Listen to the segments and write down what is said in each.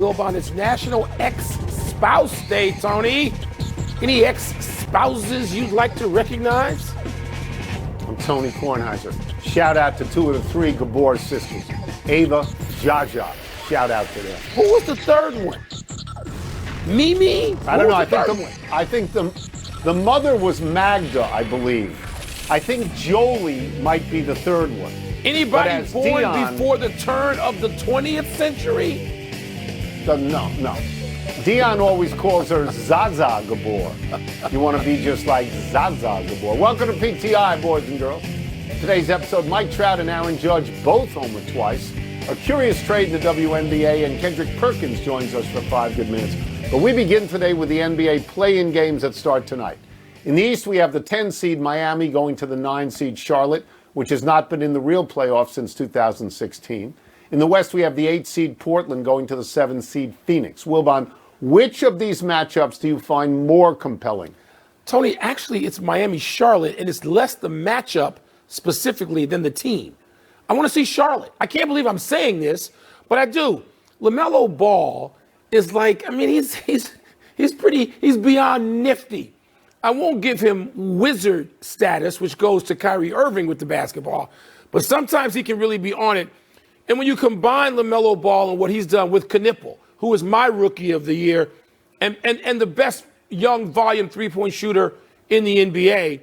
Wilbon, it's National Ex-Spouse Day, Tony. Any ex-spouses you'd like to recognize? I'm Tony Kornheiser. Shout out to two of the three Gabor sisters, Ava, Jaja. Shout out to them. Who was the third one? Mimi? I don't know. I think the mother was Magda, I believe. I think Jolie might be the third one. Anybody born before the turn of the 20th century? No. Dion always calls her Zaza Gabor. You want to be just like Zaza Gabor. Welcome to PTI, boys and girls. Today's episode, Mike Trout and Aaron Judge both homer twice. A curious trade in the WNBA, and Kendrick Perkins joins us for 5 good minutes. But we begin today with the NBA play-in games that start tonight. In the East, we have the 10-seed Miami going to the 9-seed Charlotte, which has not been in the real playoffs since 2016. In the West, we have the 8-seed Portland going to the 7-seed Phoenix. Wilbon, which of these matchups do you find more compelling? Tony, actually, it's Miami-Charlotte, and it's less the matchup specifically than the team. I want to see Charlotte. I can't believe I'm saying this, but I do. LaMelo Ball is like, he's beyond nifty. I won't give him wizard status, which goes to Kyrie Irving with the basketball, but sometimes he can really be on it. And when you combine LaMelo Ball and what he's done with Knipple, who is my rookie of the year, and the best young volume three-point shooter in the NBA,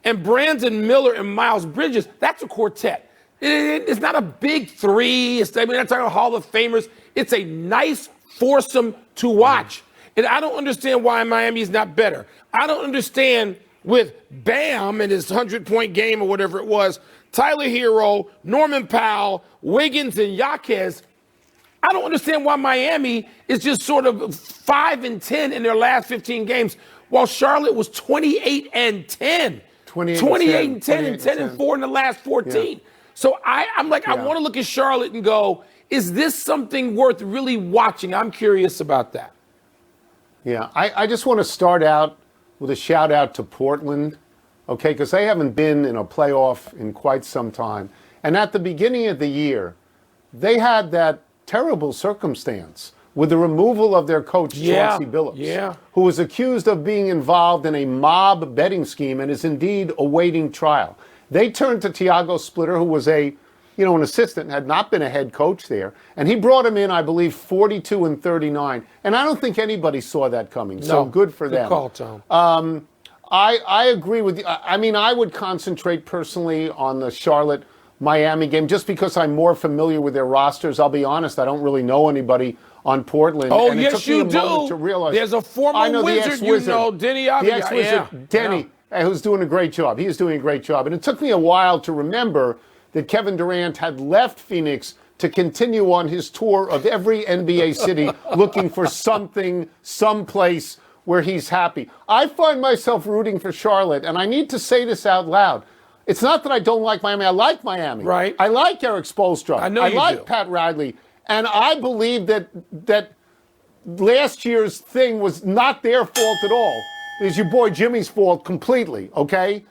and Brandon Miller and Miles Bridges, that's a quartet. It's not a big three. Not talking about Hall of Famers. It's a nice foursome to watch. And I don't understand why Miami is not better. I don't understand with Bam and his 100-point game or whatever it was, Tyler Hero, Norman Powell, Wiggins, and Jaquez. I don't understand why Miami is just sort of 5-10 in their last 15 games, while Charlotte was 28-10. 28-10 and 10-4 in the last 14. Yeah. So I want to look at Charlotte and go, is this something worth really watching? I'm curious about that. Yeah, I just want to start out with a shout out to Portland, okay, because they haven't been in a playoff in quite some time. And at the beginning of the year, they had that terrible circumstance with the removal of their coach, Chauncey Billups, who was accused of being involved in a mob betting scheme and is indeed awaiting trial. They turned to Tiago Splitter, who was an assistant, had not been a head coach there, and he brought him in, I believe, 42-39. And I don't think anybody saw that coming. So good for them. Good call, Tom. I agree with you. I would concentrate personally on the Charlotte-Miami game just because I'm more familiar with their rosters. I'll be honest, I don't really know anybody on Portland. Oh, and yes, you do. To realize, there's a former wizard, Denny Avdia. The ex-wizard, Denny, who's doing a great job. He is doing a great job. And it took me a while to remember that Kevin Durant had left Phoenix to continue on his tour of every NBA city looking for something, someplace where he's happy. I find myself rooting for Charlotte, and I need to say this out loud. It's not that I don't like Miami. I like Miami. Right. I like Eric Spoelstra. I know you like do. Pat Riley. And I believe that last year's thing was not their fault at all. It was your boy Jimmy's fault completely, okay?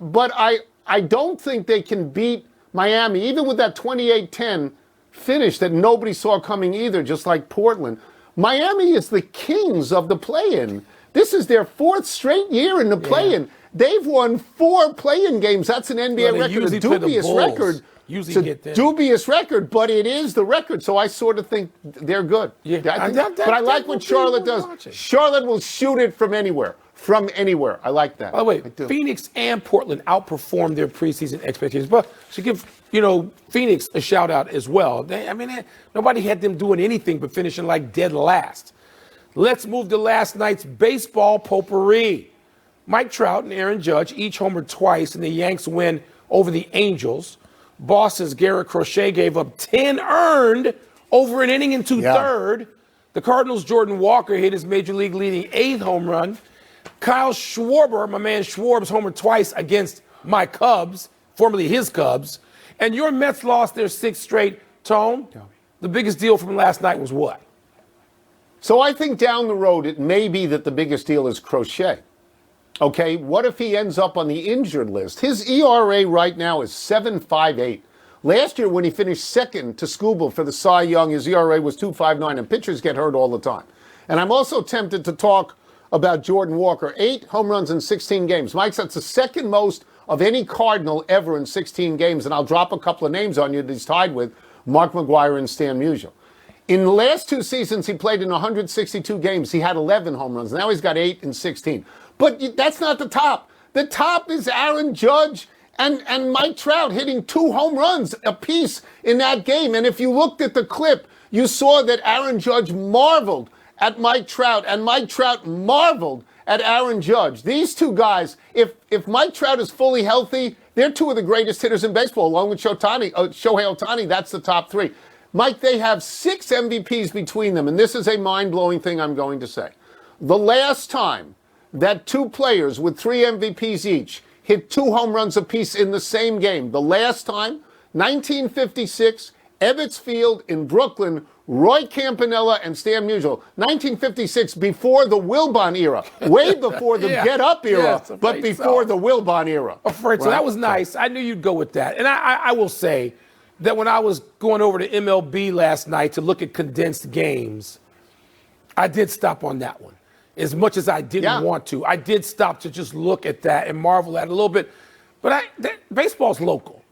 But I don't think they can beat Miami, even with that 28-10 finish that nobody saw coming either, just like Portland. Miami is the kings of the play-in. This is their 4th straight year in the play-in. Yeah. They've won 4 play-in games. That's an NBA record, a dubious record. It's a dubious record, but it is the record, so I sort of think they're good. Yeah. But I like what Charlotte does. Charlotte will shoot it from anywhere. From anywhere. I like that. By the way, Phoenix and Portland outperformed their preseason expectations. But to give, Phoenix a shout out as well. Nobody had them doing anything but finishing like dead last. Let's move to last night's baseball potpourri. Mike Trout and Aaron Judge each homered twice, and the Yanks win over the Angels. Boston's Garrett Crochet gave up 10 earned over an inning and 2/3. The Cardinals' Jordan Walker hit his major league leading 8th home run. Kyle Schwarber, my man Schwarb's homered twice against my Cubs, formerly his Cubs. And your Mets lost their 6th straight. Tone, the biggest deal from last night was what? So I think down the road, it may be that the biggest deal is Crochet. Okay, what if he ends up on the injured list? His ERA right now is 7.58. Last year, when he finished second to Skubal for the Cy Young, his ERA was 2.59, and pitchers get hurt all the time. And I'm also tempted to talk about Jordan Walker. 8 home runs in 16 games. Mike, that's the second most of any Cardinal ever in 16 games. And I'll drop a couple of names on you that he's tied with Mark McGwire and Stan Musial. In the last 2 seasons, he played in 162 games. He had 11 home runs. Now he's got 8 in 16. But that's not the top. The top is Aaron Judge and Mike Trout hitting 2 home runs apiece in that game. And if you looked at the clip, you saw that Aaron Judge marveled at Mike Trout, and Mike Trout marveled at Aaron Judge. These 2 guys, if Mike Trout is fully healthy, they're 2 of the greatest hitters in baseball, along with Shohei Ohtani. That's the top 3. Mike, they have 6 MVPs between them, and this is a mind-blowing thing I'm going to say. The last time that 2 players with 3 MVPs each hit 2 home runs apiece in the same game, the last time, 1956, Ebbets Field in Brooklyn, Roy Campanella and Stan Musial. 1956, before the Wilbon era, way before the get-up era, but before the Wilbon era. Right? So that was nice. I knew you'd go with that. And I will say that when I was going over to MLB last night to look at condensed games, I did stop on that one. As much as I didn't want to, I did stop to just look at that and marvel at it a little bit. But baseball's local.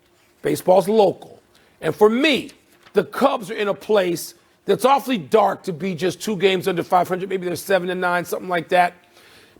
Baseball's local. And for me, the Cubs are in a place that's awfully dark to be just 2 games under 500. Maybe they're 7-9, something like that.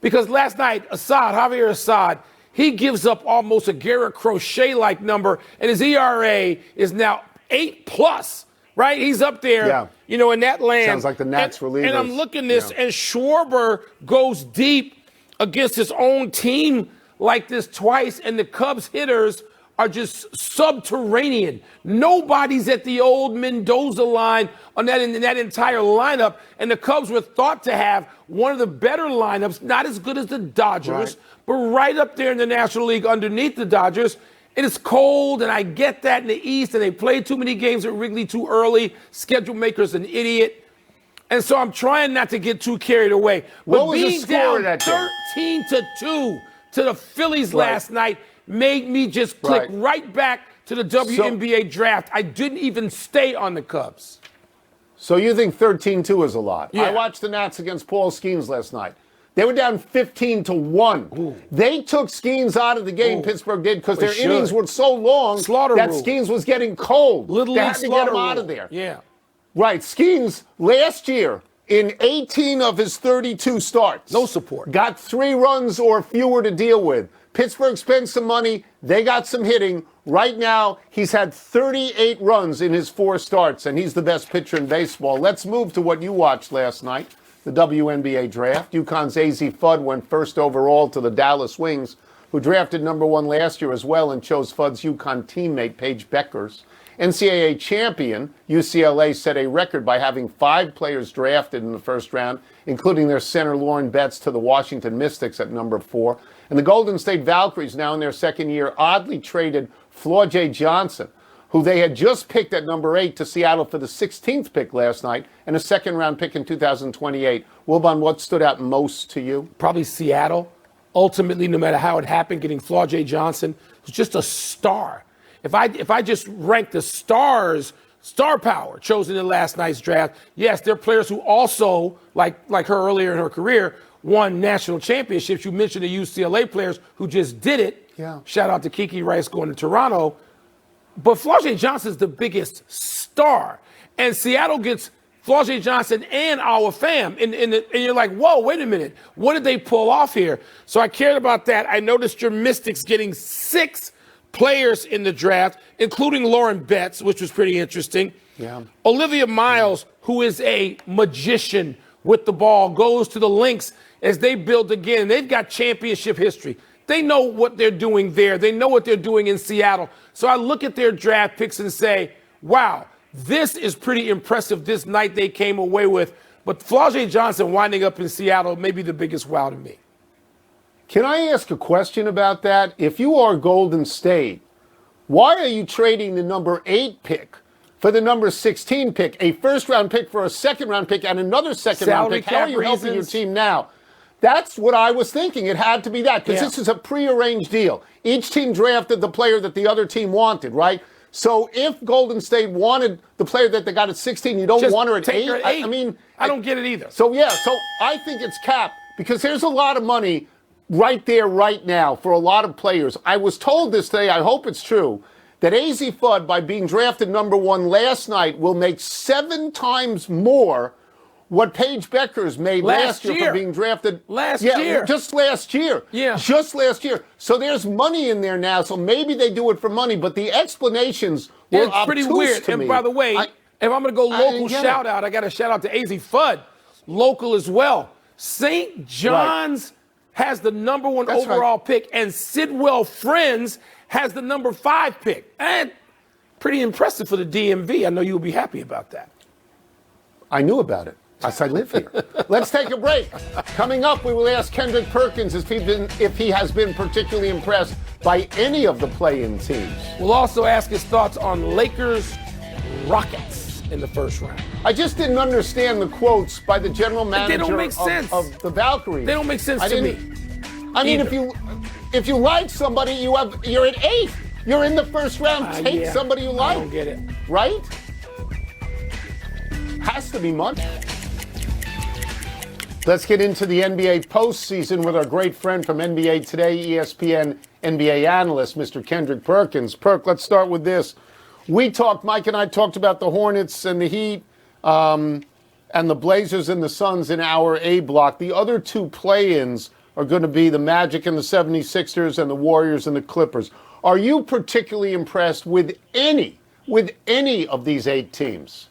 Because last night, Javier Assad, he gives up almost a Garrett Crochet-like number, and his ERA is now 8+, right? He's up there, in that land. Sounds like the Nats relievers. And I'm looking at this, and Schwarber goes deep against his own team like this twice, and the Cubs hitters are just subterranean. Nobody's at the old Mendoza line in that entire lineup, and the Cubs were thought to have one of the better lineups, not as good as the Dodgers, but right up there in the National League underneath the Dodgers. It is cold, and I get that in the East, and they played too many games at Wrigley too early. Schedule maker's an idiot. And so I'm trying not to get too carried away. What was the score of that game? 13-2 to the Phillies last night made me just click right back to the WNBA draft. I didn't even stay on the Cubs. So you think 13-2 is a lot? Yeah. I watched the Nats against Paul Skeens last night. They were down 15-1. Ooh. They took Skeens out of the game, Pittsburgh did, because their innings were so long that Skeens was getting cold. Little they League had to get him out rule. of there. Yeah. Right. Skeens, last year, in 18 of his 32 starts. No support. Got 3 runs or fewer to deal with. Pittsburgh spent some money. They got some hitting. Right now, he's had 38 runs in his 4 starts, and he's the best pitcher in baseball. Let's move to what you watched last night, the WNBA draft. UConn's AZ Fudd went first overall to the Dallas Wings, who drafted number 1 last year as well and chose Fudd's UConn teammate, Paige Beckers. NCAA champion UCLA set a record by having 5 players drafted in the first round, including their center Lauren Betts to the Washington Mystics at number 4. And the Golden State Valkyries, now in their second year, oddly traded Flau'jae Johnson, who they had just picked at number 8 to Seattle for the 16th pick last night and a second-round pick in 2028. Wilbon, what stood out most to you? Probably Seattle. Ultimately, no matter how it happened, getting Flau'jae Johnson was just a star. If I just rank the stars, star power chosen in last night's draft, yes, there are players who also, like her earlier in her career, won national championships. You mentioned the UCLA players who just did it. Yeah. Shout out to Kiki Rice going to Toronto. But Flau'jae Johnson's the biggest star. And Seattle gets Flau'jae Johnson and our fam. And you're like, whoa, wait a minute. What did they pull off here? So I cared about that. I noticed your Mystics getting 6 players in the draft, including Lauren Betts, which was pretty interesting. Yeah. Olivia Miles, who is a magician with the ball, goes to the Lynx as they build again. They've got championship history. They know what they're doing there. They know what they're doing in Seattle. So I look at their draft picks and say, wow, this is pretty impressive this night they came away with. But Flau'jae Johnson winding up in Seattle may be the biggest wow to me. Can I ask a question about that? If you are Golden State, why are you trading the number 8 pick for the number 16 pick, a first-round pick for a second-round pick and another second-round pick? How are you helping your team now? That's what I was thinking. It had to be that because this is a prearranged deal. Each team drafted the player that the other team wanted, right? So if Golden State wanted the player that they got at 16, you don't Just want her at take 8? her at 8. I mean, I don't get it either. So I think it's capped because there's a lot of money right there, right now for a lot of players. I was told this today, I hope it's true, that AZ Fudd, by being drafted number 1 last night, will make 7 times more what Paige Beckers made last year for being drafted. Last year. Just last year. Yeah. Just last year. So there's money in there now, so maybe they do it for money, but the explanations were It's pretty obtuse weird. to And me. by the way, if I'm going to go local shout out, I got to shout out to AZ Fudd, local as well. St. John's has the number 1 overall pick, and Sidwell Friends has the number 5 pick. And pretty impressive for the DMV. I know you'll be happy about that. I knew about it. I live here. Let's take a break. Coming up, we will ask Kendrick Perkins if he has been particularly impressed by any of the play-in teams. We'll also ask his thoughts on Lakers Rockets in the first round. I just didn't understand the quotes by the general manager They don't make sense. Of the Valkyries. They don't make sense to me. I mean, if you like somebody, you're at 8. You're in the first round. Take somebody you like. I don't get it. Right? Has to be money. Let's get into the NBA postseason with our great friend from NBA Today, ESPN NBA analyst, Mr. Kendrick Perkins. Perk, let's start with this. Mike and I talked about the Hornets and the Heat and the Blazers and the Suns in our A block. The other 2 play-ins are going to be the Magic and the 76ers and the Warriors and the Clippers. Are you particularly impressed with any of these 8 teams?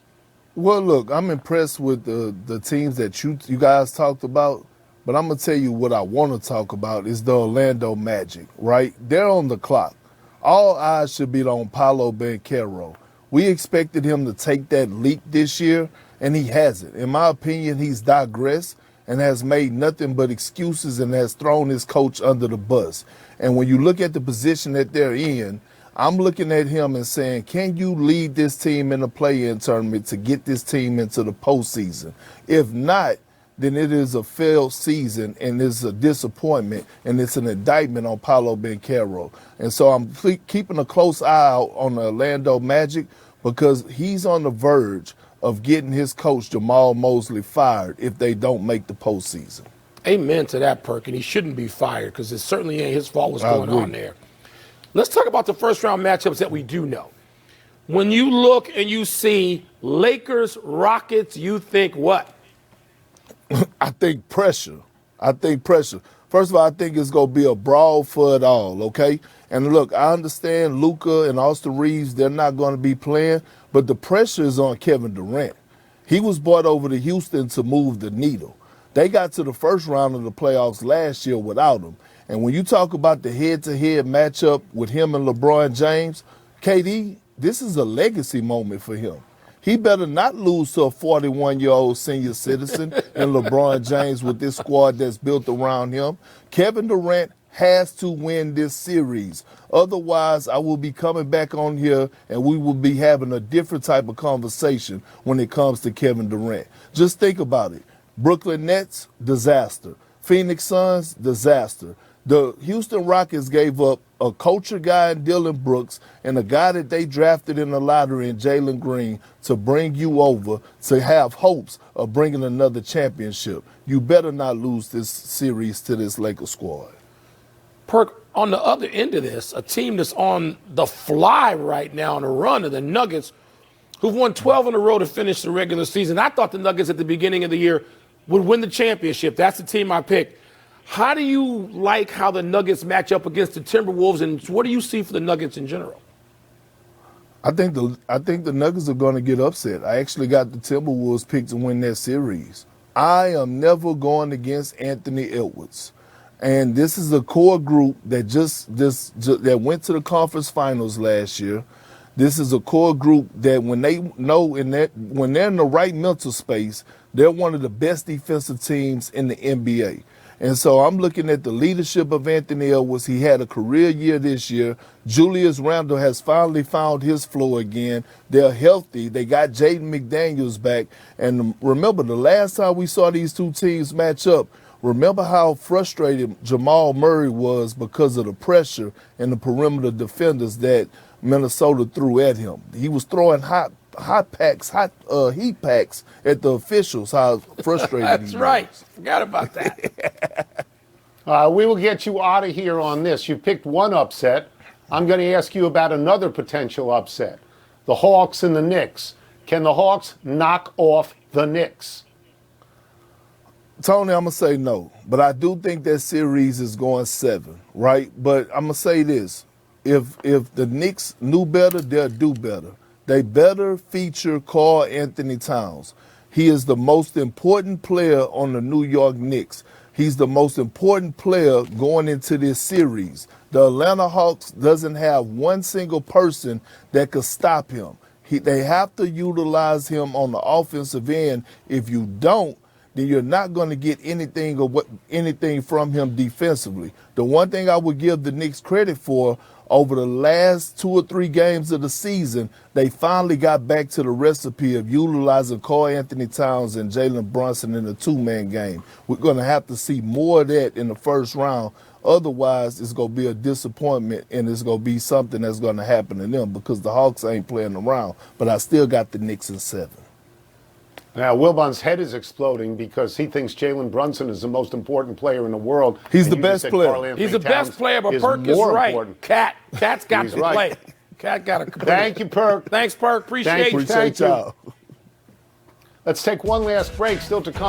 Well, look, I'm impressed with the teams that you guys talked about, but I'm going to tell you what I want to talk about is the Orlando Magic, right? They're on the clock. All eyes should be on Paolo Banchero. We expected him to take that leap this year, and he hasn't. In my opinion, he's digressed and has made nothing but excuses and has thrown his coach under the bus. And when you look at the position that they're in, I'm looking at him and saying, can you lead this team in a play-in tournament to get this team into the postseason? If not, then it is a failed season and it's a disappointment and it's an indictment on Paolo Banchero. And so I'm keeping a close eye out on the Orlando Magic because he's on the verge of getting his coach Jamal Mosley fired if they don't make the postseason. Amen to that, Perk, and he shouldn't be fired because it certainly ain't his fault what's going on there. Let's talk about the first-round matchups that we do know. When you look and you see Lakers, Rockets, you think what? I think pressure. First of all, I think it's going to be a brawl for it all, okay? And look, I understand Luka and Austin Reeves, they're not going to be playing, but the pressure is on Kevin Durant. He was brought over to Houston to move the needle. They got to the first round of the playoffs last year without him. And when you talk about the head-to-head matchup with him and LeBron James, KD, this is a legacy moment for him. He better not lose to a 41-year-old senior citizen and LeBron James with this squad that's built around him. Kevin Durant has to win this series. Otherwise, I will be coming back on here and we will be having a different type of conversation when it comes to Kevin Durant. Just think about it. Brooklyn Nets, disaster. Phoenix Suns, disaster. The Houston Rockets gave up a culture guy in Dylan Brooks and a guy that they drafted in the lottery in Jalen Green to bring you over to have hopes of bringing another championship. You better not lose this series to this Lakers squad. Perk, on the other end of this, a team that's on the fly right now on a run of the Nuggets, who've won 12 in a row to finish the regular season. I thought the Nuggets at the beginning of the year would win the championship. That's the team I picked. How do you like how the Nuggets match up against the Timberwolves, and what do you see for the Nuggets in general? I think the Nuggets are going to get upset. I actually got the Timberwolves picked to win that series. I am never going against Anthony Edwards. And this is a core group that that went to the conference finals last year. This is a core group that when they know when they're in the right mental space, they're one of the best defensive teams in the NBA. And so I'm looking at the leadership of Anthony Edwards. He had a career year this year. Julius Randle has finally found his flow again. They're healthy. They got Jaden McDaniels back. And remember, the last time we saw these two teams match up, remember how frustrated Jamal Murray was because of the pressure and the perimeter defenders that Minnesota threw at him. He was throwing heat packs at the officials. How frustrated That's he right. was. Forgot about that. We will get you out of here on this. You picked one upset. I'm going to ask you about another potential upset. The Hawks and the Knicks. Can the Hawks knock off the Knicks? Tony, I'm going to say no. But I do think that series is going 7, right? But I'm going to say this. If the Knicks knew better, they'll do better. They better feature Karl Anthony Towns. He is the most important player on the New York Knicks. He's the most important player going into this series. The Atlanta Hawks doesn't have one single person that could stop him. They have to utilize him on the offensive end. If you don't, then you're not going to get anything from him defensively. The one thing I would give the Knicks credit for, over the last 2 or 3 games of the season, they finally got back to the recipe of utilizing Karl Anthony Towns and Jalen Brunson in a 2-man game. We're going to have to see more of that in the first round. Otherwise, it's going to be a disappointment, and it's going to be something that's going to happen to them because the Hawks ain't playing around. But I still got the Knicks in 7. Now, Wilbon's head is exploding because he thinks Jalen Brunson is the most important player in the world. He's the best player. He's the best player, but Perk is right. Important. Cat's got He's to right. play. Cat got to play. Thank you, Perk. Thanks, Perk. Appreciate you. Appreciate y'all. Let's take one last break. Still to come.